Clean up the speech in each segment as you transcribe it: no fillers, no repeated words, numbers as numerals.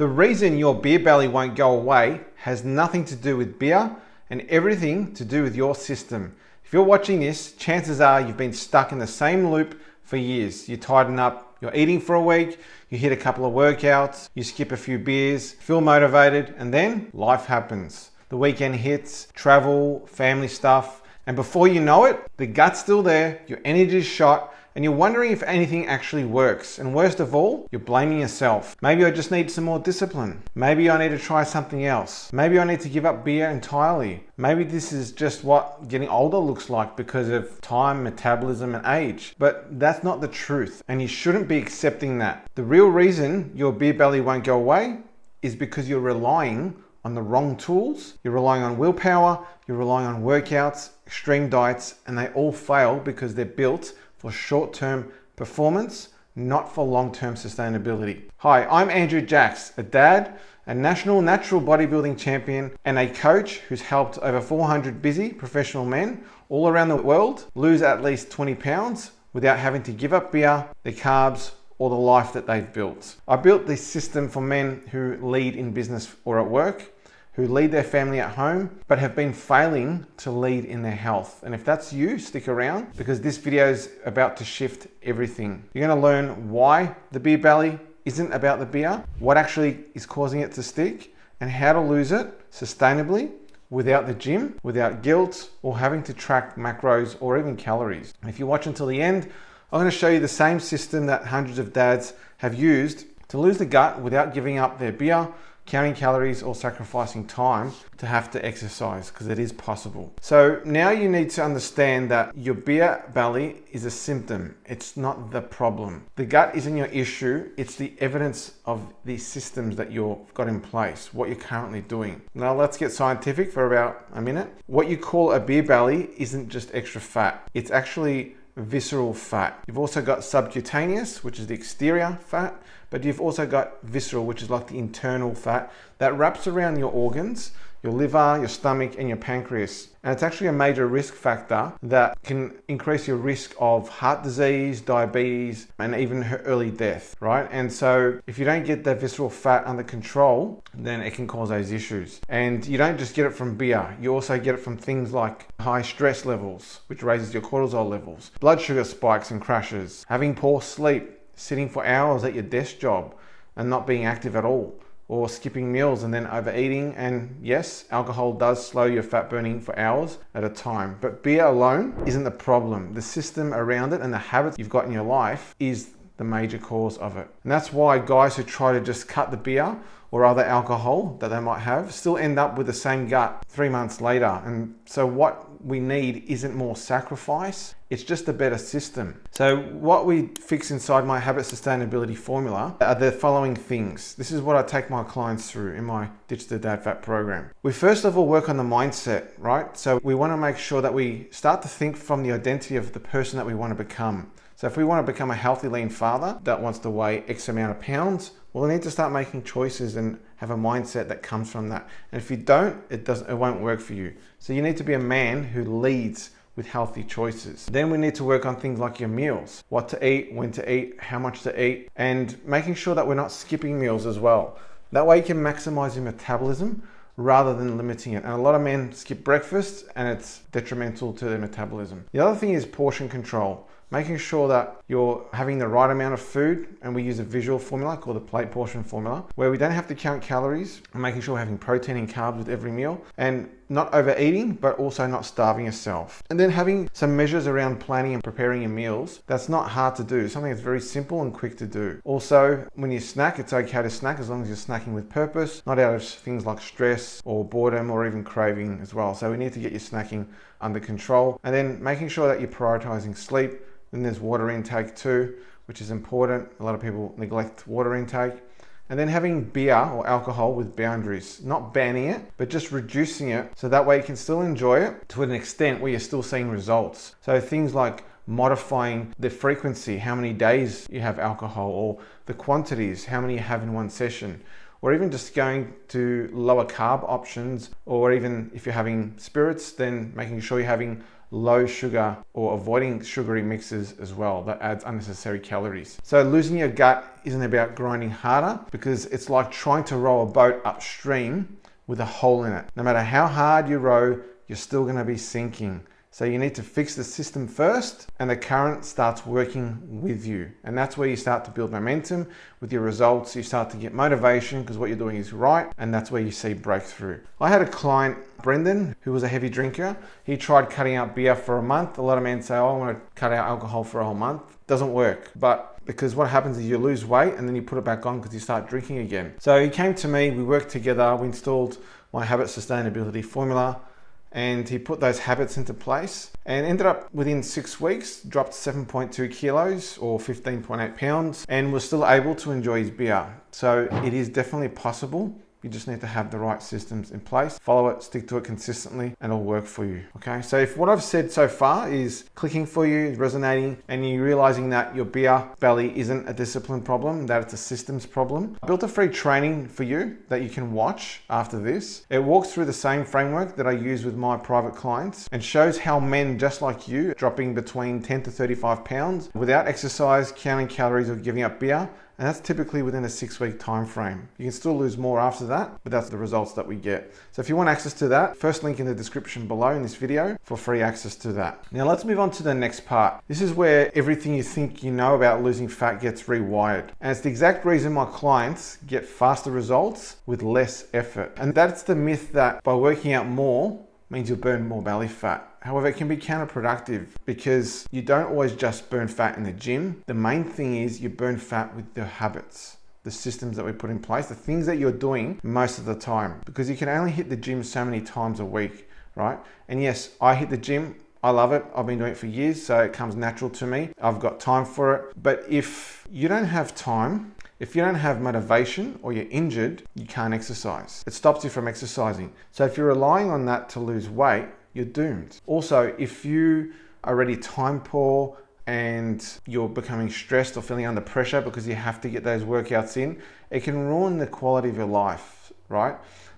The reason your beer belly won't go away has nothing to do with beer and everything to do with your system. If you're watching this, chances are you've been stuck in the same loop for years. You tighten up, you're eating for a week, you hit a couple of workouts, you skip a few beers, feel motivated, and then life happens. The weekend hits, travel, family stuff, and before you know it, the gut's still there, your energy's shot, and you're wondering if anything actually works. And worst of all, you're blaming yourself. Maybe I just need some more discipline. Maybe I need to try something else. Maybe I need to give up beer entirely. Maybe this is just what getting older looks like because of time, metabolism, and age. But that's not the truth, and you shouldn't be accepting that. The real reason your beer belly won't go away is because you're relying on the wrong tools. You're relying on willpower, you're relying on workouts, extreme diets, and they all fail because they're built for short-term performance, not for long-term sustainability. Hi, I'm Andrew Jacks, a dad, a national natural bodybuilding champion, and a coach who's helped over 400 busy professional men all around the world lose at least 20 pounds without having to give up beer, their carbs, or the life that they've built. I built this system for men who lead in business or at work, who lead their family at home, but have been failing to lead in their health. And if that's you, stick around because this video is about to shift everything. You're gonna learn why the beer belly isn't about the beer, what actually is causing it to stick, and how to lose it sustainably without the gym, without guilt, or having to track macros or even calories. If you watch until the end, I'm gonna show you the same system that hundreds of dads have used to lose the gut without giving up their beer, counting calories, or sacrificing time to have to exercise, because it is possible. So now you need to understand that your beer belly is a symptom. It's not the problem. The gut isn't your issue. It's the evidence of the systems that you've got in place, what you're currently doing. Now let's get scientific for about a minute. What you call a beer belly isn't just extra fat. It's actually visceral fat. You've also got subcutaneous, which is the exterior fat, but you've also got visceral, which is like the internal fat that wraps around your organs, your liver, your stomach, and your pancreas. And it's actually a major risk factor that can increase your risk of heart disease, diabetes, and even early death, right? And so if you don't get that visceral fat under control, then it can cause those issues. And you don't just get it from beer, you also get it from things like high stress levels, which raises your cortisol levels, blood sugar spikes and crashes, having poor sleep, sitting for hours at your desk job and not being active at all, or skipping meals and then overeating. And yes, alcohol does slow your fat burning for hours at a time, but beer alone isn't the problem. The system around it and the habits you've got in your life is the major cause of it. And that's why guys who try to just cut the beer or other alcohol that they might have still end up with the same gut 3 months later. And so what we need isn't more sacrifice, it's just a better system. So what we fix inside my habit sustainability formula are the following things. This is what I take my clients through in my Ditch the Dad Fat program. We first of all work on the mindset, right? So we want to make sure that we start to think from the identity of the person that we want to become. So if we want to become a healthy, lean father that wants to weigh X amount of pounds, well, we need to start making choices and have a mindset that comes from that. And if you don't, it won't work for you. So you need to be a man who leads with healthy choices. Then we need to work on things like your meals, what to eat, when to eat, how much to eat, and making sure that we're not skipping meals as well. That way you can maximize your metabolism rather than limiting it. And a lot of men skip breakfast and it's detrimental to their metabolism. The other thing is portion control. Making sure that you're having the right amount of food, and we use a visual formula called the plate portion formula, where we don't have to count calories, and making sure we're having protein and carbs with every meal, and not overeating, but also not starving yourself. And then having some measures around planning and preparing your meals. That's not hard to do, something that's very simple and quick to do. Also, when you snack, it's okay to snack as long as you're snacking with purpose, not out of things like stress or boredom or even craving as well. So we need to get your snacking under control. And then making sure that you're prioritizing sleep. Then there's water intake too, which is important. A lot of people neglect water intake. And then having beer or alcohol with boundaries, not banning it, but just reducing it so that way you can still enjoy it to an extent where you're still seeing results. So things like modifying the frequency, how many days you have alcohol, or the quantities, how many you have in one session, or even just going to lower carb options, or even if you're having spirits, then making sure you're having low sugar or avoiding sugary mixes as well. That adds unnecessary calories. So losing your gut isn't about grinding harder, because it's like trying to row a boat upstream with a hole in it. No matter how hard you row, you're still going to be sinking. So you need to fix the system first, and the current starts working with you. And that's where you start to build momentum with your results. You start to get motivation because what you're doing is right, and that's where you see breakthrough. I had a client, Brendan, who was a heavy drinker. He tried cutting out beer for a month. A lot of men say, oh, I want to cut out alcohol for a whole month. Doesn't work. But because what happens is you lose weight and then you put it back on because you start drinking again. So he came to me, we worked together, we installed my habit sustainability formula, and he put those habits into place and ended up within 6 weeks, dropped 7.2 kilos or 15.8 pounds, and was still able to enjoy his beer. So it is definitely possible. You just need to have the right systems in place, follow it, stick to it consistently, and it'll work for you. Okay, so if what I've said so far is clicking for you, is resonating, and you're realizing that your beer belly isn't a discipline problem, that it's a systems problem, I built a free training for you that you can watch after this. It walks through the same framework that I use with my private clients and shows how men just like you dropping between 10 to 35 pounds without exercise, counting calories, or giving up beer. And that's typically within a 6-week time frame. You can still lose more after that, but that's the results that we get. So if you want access to that, first link in the description below in this video for free access to that. Now let's move on to the next part. This is where everything you think you know about losing fat gets rewired. And it's the exact reason my clients get faster results with less effort. And that's the myth that by working out more means you'll burn more belly fat. However, it can be counterproductive because you don't always just burn fat in the gym. The main thing is you burn fat with the habits, the systems that we put in place, the things that you're doing most of the time, because you can only hit the gym so many times a week, right? And yes, I hit the gym. I love it. I've been doing it for years, so it comes natural to me. I've got time for it. But if you don't have time, if you don't have motivation, or you're injured, you can't exercise. It stops you from exercising. So if you're relying on that to lose weight, you're doomed. Also, if you are already time poor and you're becoming stressed or feeling under pressure because you have to get those workouts in, it can ruin the quality of your life, right?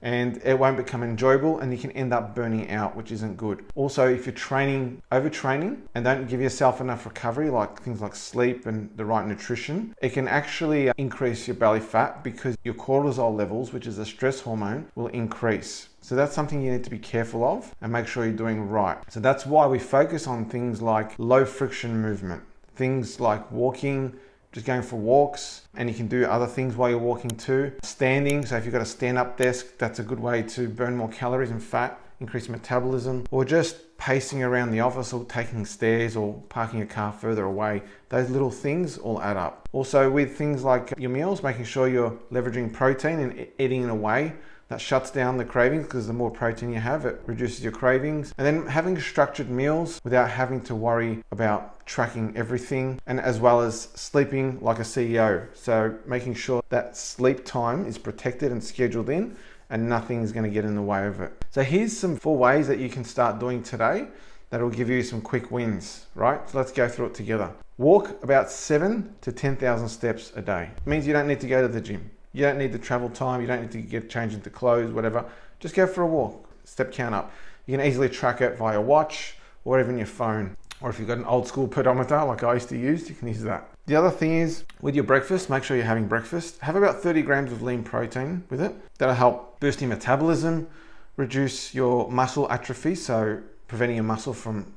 And it won't become enjoyable, and you can end up burning out, which isn't good. Also, if you're overtraining and don't give yourself enough recovery, like things like sleep and the right nutrition, it can actually increase your belly fat because your cortisol levels, which is a stress hormone, will increase. So that's something you need to be careful of and make sure you're doing right. So that's why we focus on things like low friction movement, things like walking, just going for walks, and you can do other things while you're walking too. Standing, so if you've got a stand-up desk, that's a good way to burn more calories and fat, increase metabolism, or just pacing around the office or taking stairs or parking a car further away. Those little things all add up. Also with things like your meals, making sure you're leveraging protein and eating in a way that shuts down the cravings, because the more protein you have, it reduces your cravings. And then having structured meals without having to worry about tracking everything, and as well as sleeping like a CEO. So making sure that sleep time is protected and scheduled in, and nothing is going to get in the way of it. So here's some 4 ways that you can start doing today that will give you some quick wins, right? So let's go through it together. Walk about 7 to 10,000 steps a day. It means you don't need to go to the gym. You don't need the travel time. You don't need to get changed into clothes, whatever. Just go for a walk, step count up. You can easily track it via watch or even your phone. Or if you've got an old school pedometer like I used to use, you can use that. The other thing is with your breakfast, make sure you're having breakfast. Have about 30 grams of lean protein with it. That'll help boost your metabolism, reduce your muscle atrophy, so preventing your muscle from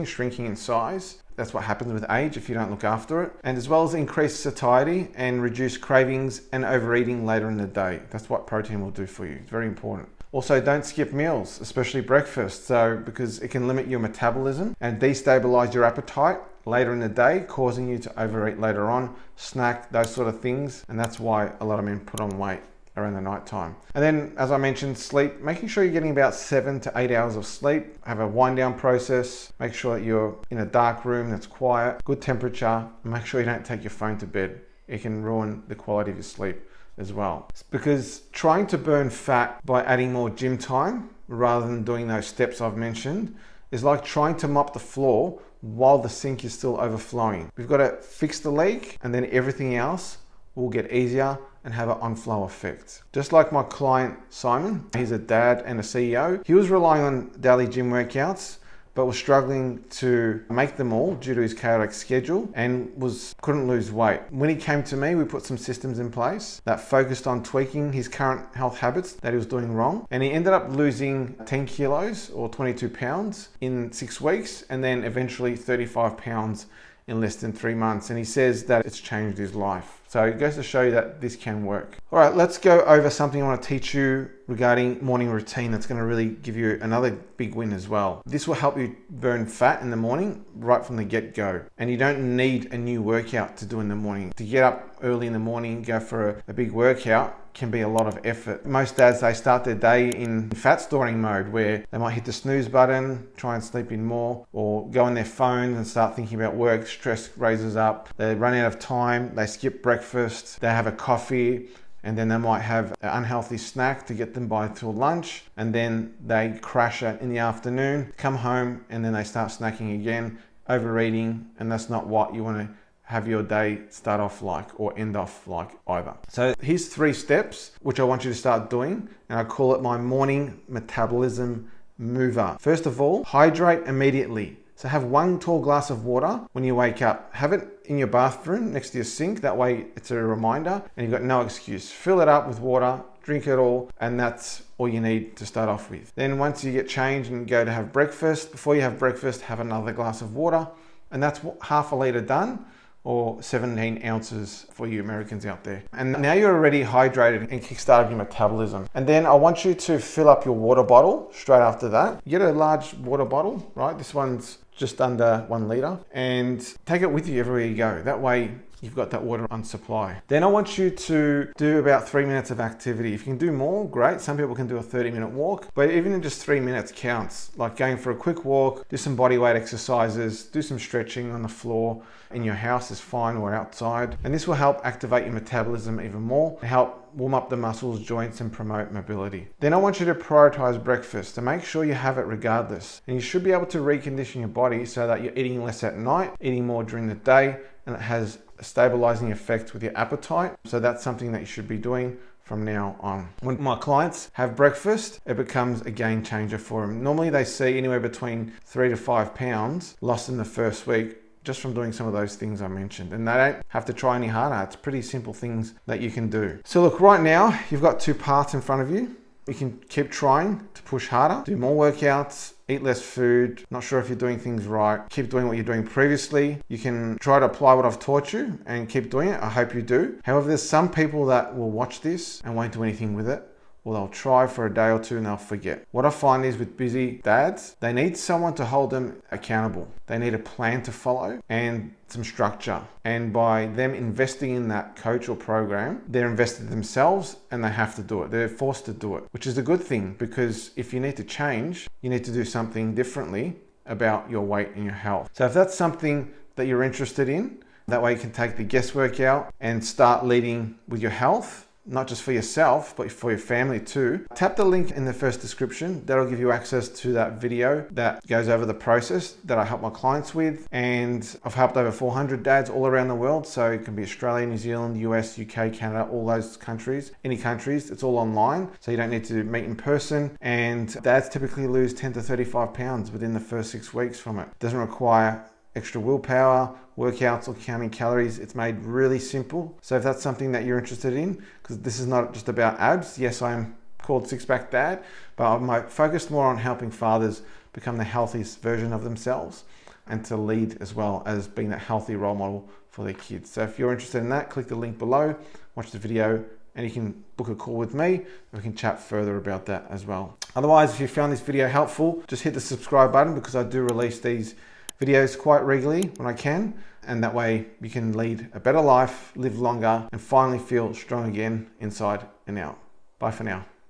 shrinking in size. That's what happens with age if you don't look after it. And as well as increase satiety and reduce cravings and overeating later in the day. That's what protein will do for you. It's very important. Also, don't skip meals, especially breakfast, because it can limit your metabolism and destabilize your appetite later in the day, causing you to overeat later on, snack, those sort of things. And that's why a lot of men put on weight around the night time. And then, as I mentioned, sleep, making sure you're getting about 7 to 8 hours of sleep. Have a wind down process. Make sure that you're in a dark room that's quiet, good temperature. Make sure you don't take your phone to bed. It can ruin the quality of your sleep as well. It's because trying to burn fat by adding more gym time rather than doing those steps I've mentioned is like trying to mop the floor while the sink is still overflowing. We've got to fix the leak, and then everything else will get easier and have an on-flow effect. Just like my client Simon, he's a dad and a CEO. He was relying on daily gym workouts, but was struggling to make them all due to his chaotic schedule and couldn't lose weight. When he came to me, we put some systems in place that focused on tweaking his current health habits that he was doing wrong. And he ended up losing 10 kilos or 22 pounds in 6 weeks, and then eventually 35 pounds in less than 3 months. And he says that it's changed his life. So it goes to show you that this can work. All right, let's go over something I want to teach you regarding morning routine that's going to really give you another big win as well. This will help you burn fat in the morning right from the get-go. And you don't need a new workout to do in the morning. To get up early in the morning, go for a big workout can be a lot of effort. Most dads, they start their day in fat storing mode where they might hit the snooze button, try and sleep in more, or go on their phones and start thinking about work. Stress raises up. They run out of time. They skip breakfast. They have a coffee, and then they might have an unhealthy snack to get them by till lunch, and then they crash it in the afternoon, come home, and then they start snacking again, overeating, and that's not what you want to have your day start off like or end off like either. So here's 3 steps which I want you to start doing, and I call it my morning metabolism mover. First of all, hydrate immediately. So have 1 tall glass of water when you wake up. Have it in your bathroom next to your sink. That way it's a reminder and you've got no excuse. Fill it up with water, drink it all, and that's all you need to start off with. Then once you get changed and go to have breakfast, before you have breakfast, have another glass of water, and that's half a litre done, or 17 ounces for you Americans out there. And now you're already hydrated and kickstarted your metabolism. And then I want you to fill up your water bottle straight after that. Get a large water bottle, right? This one's just under 1 litre, and take it with you everywhere you go. That way you've got that water on supply. Then I want you to do about 3 minutes of activity. If you can do more, great. Some people can do a 30-minute walk, but even in just 3 minutes counts. Like going for a quick walk, do some body weight exercises, do some stretching on the floor in your house is fine, or outside. And this will help activate your metabolism even more, and help warm up the muscles, joints, and promote mobility. Then I want you to prioritize breakfast to make sure you have it regardless. And you should be able to recondition your body so that you're eating less at night, eating more during the day, and it has a stabilizing effect with your appetite. So that's something that you should be doing from now on. When my clients have breakfast, it becomes a game changer for them. Normally they see anywhere between 3 to 5 pounds lost in the first week just from doing some of those things I mentioned. And they don't have to try any harder. It's pretty simple things that you can do. So look, right now, you've got 2 paths in front of you. You can keep trying to push harder, do more workouts, eat less food, not sure if you're doing things right, keep doing what you're doing previously. You can try to apply what I've taught you and keep doing it. I hope you do. However, there's some people that will watch this and won't do anything with it. Or they'll try for a day or 2 and they'll forget. What I find is with busy dads, they need someone to hold them accountable. They need a plan to follow and some structure. And by them investing in that coach or program, they're invested themselves and they have to do it. They're forced to do it, which is a good thing, because if you need to change, you need to do something differently about your weight and your health. So if that's something that you're interested in, that way you can take the guesswork out and start leading with your health, not just for yourself, but for your family too. Tap the link in the first description. That'll give you access to that video that goes over the process that I help my clients with. And I've helped over 400 dads all around the world. So it can be Australia, New Zealand, US, UK, Canada, all those countries, any countries. It's all online. So you don't need to meet in person. And dads typically lose 10 to 35 pounds within the first 6 weeks from it. It doesn't require extra willpower, workouts, or counting calories. It's made really simple. So if that's something that you're interested in, because this is not just about abs. Yes, I am called Six Pack Dad, but I'm focused more on helping fathers become the healthiest version of themselves and to lead as well as being that healthy role model for their kids. So if you're interested in that, click the link below, watch the video, and you can book a call with me and we can chat further about that as well. Otherwise, if you found this video helpful, just hit the subscribe button, because I do release these videos quite regularly when I can, and that way you can lead a better life, live longer, and finally feel strong again inside and out. Bye for now.